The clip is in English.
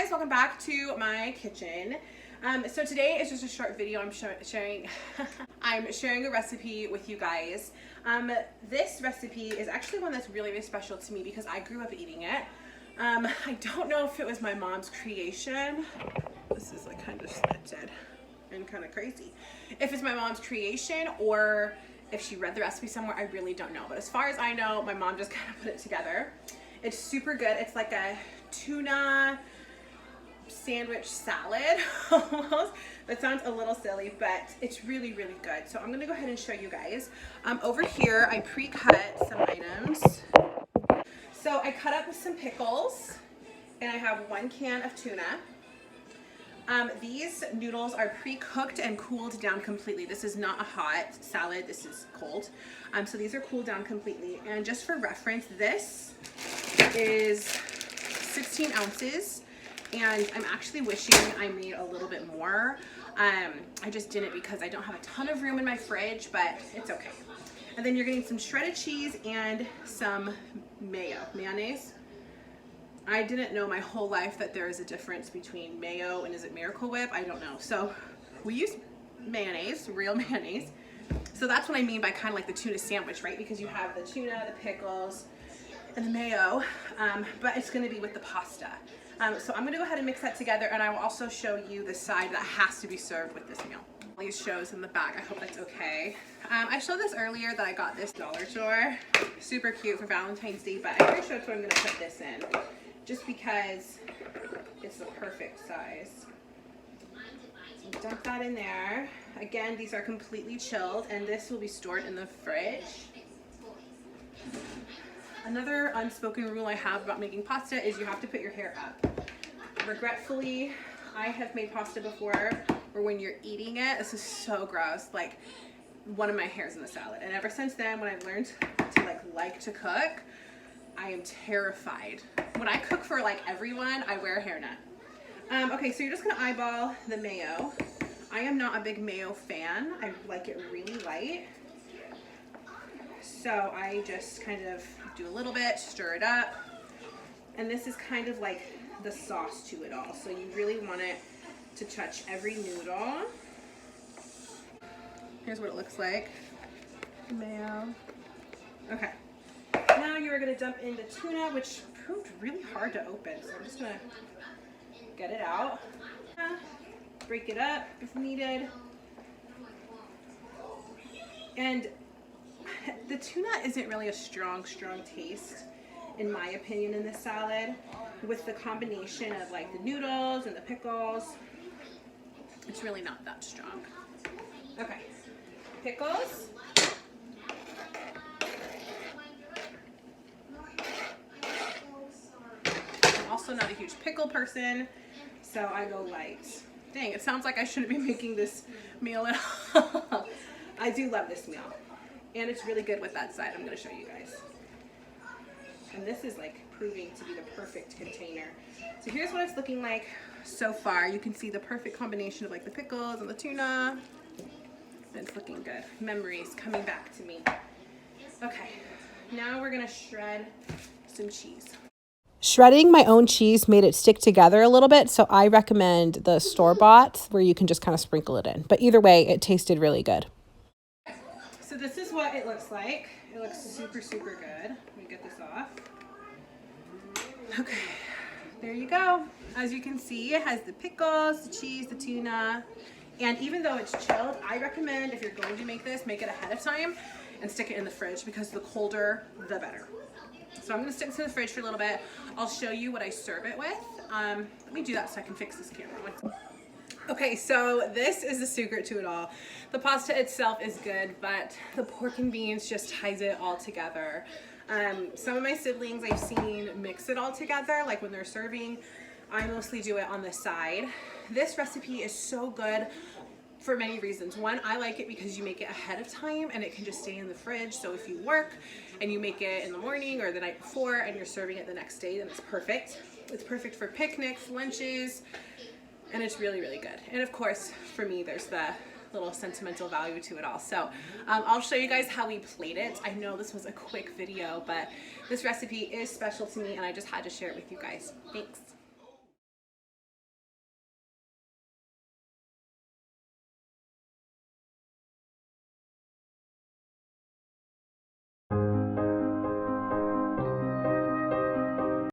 guys, welcome back to my kitchen. So today is just a short video. I'm sharing I'm sharing a recipe with you guys. This recipe is actually one that's really, really special to me because I grew up eating it. I don't know if it was my mom's creation. This is like kind of slanted and kind of crazy. If it's my mom's creation or if she read the recipe somewhere, I really don't know. But as far as I know, my mom just kind of put it together. It's super good. It's like a tuna sandwich salad almost. That sounds a little silly, but it's really, really good. So I'm gonna go ahead and show you guys. Over here, I pre-cut some items. So I cut up some pickles, and I have 1 can of tuna. These noodles are pre-cooked and cooled down completely. This is not a hot salad, this is cold. So these are cooled down completely. And just for reference, this is 16 ounces. And I'm actually wishing I made a little bit more. I just didn't because I don't have a ton of room in my fridge, but it's okay. And then you're getting some shredded cheese and some mayonnaise. I didn't know my whole life that there is a difference between mayo and is it Miracle Whip? I don't know. So we use mayonnaise, real mayonnaise. So that's what I mean by kind of like the tuna sandwich, right? Because you have the tuna, the pickles, and the mayo, but it's gonna be with the pasta. So I'm gonna go ahead and mix that together, and I will also show you the side that has to be served with this meal. These shows in the back, I hope that's okay. I showed this earlier that I got this dollar store. Super cute for Valentine's Day, but I'm pretty sure that's what I'm gonna put this in. Just because it's the perfect size. So dump that in there. Again, these are completely chilled, and this will be stored in the fridge. Another unspoken rule I have about making pasta is you have to put your hair up. Regretfully, I have made pasta before where when you're eating it, this is so gross, like one of my hairs in the salad. And ever since then, when I've learned to like to cook, I am terrified. When I cook for like everyone, I wear a hairnet. Okay, so you're just gonna eyeball the mayo. I am not a big mayo fan. I like it really light. So I just kind of do a little bit, stir it up. And this is kind of like the sauce to it all. So you really want it to touch every noodle. Here's what it looks like. Mayo. Okay. Now you are gonna dump in the tuna, which proved really hard to open. So I'm just gonna get it out. Break it up if needed. And the tuna isn't really a strong taste, in my opinion, in this salad. With the combination of like the noodles and the pickles, it's really not that strong. Okay, pickles. I'm also not a huge pickle person, so I go light. Dang, it sounds like I shouldn't be making this meal at all. I do love this meal. And it's really good with that side. I'm going to show you guys. And this is like proving to be the perfect container. So here's what it's looking like so far. You can see the perfect combination of like the pickles and the tuna. It's looking good. Memories coming back to me. Okay, now we're going to shred some cheese. Shredding my own cheese made it stick together a little bit, so I recommend the store-bought where you can just kind of sprinkle it in. But either way, it tasted really good. So this is what it looks like. It looks super, super good. Let me get this off. Okay, there you go. As you can see, it has the pickles, the cheese, the tuna, and even though it's chilled, I recommend if you're going to make this, make it ahead of time and stick it in the fridge because the colder, the better. So I'm gonna stick this in the fridge for a little bit. I'll show you what I serve it with. Let me do that so I can fix this camera. Okay, so this is the secret to it all. The pasta itself is good, but the pork and beans just ties it all together. Some of my siblings I've seen mix it all together, like when they're serving. I mostly do it on the side. This recipe is so good for many reasons. One, I like it because you make it ahead of time and it can just stay in the fridge. So if you work and you make it in the morning or the night before and you're serving it the next day, then it's perfect. It's perfect for picnics, lunches, and it's really, really good. And of course, for me, there's the little sentimental value to it all. So I'll show you guys how we plate it. I know this was a quick video, but this recipe is special to me and I just had to share it with you guys. Thanks.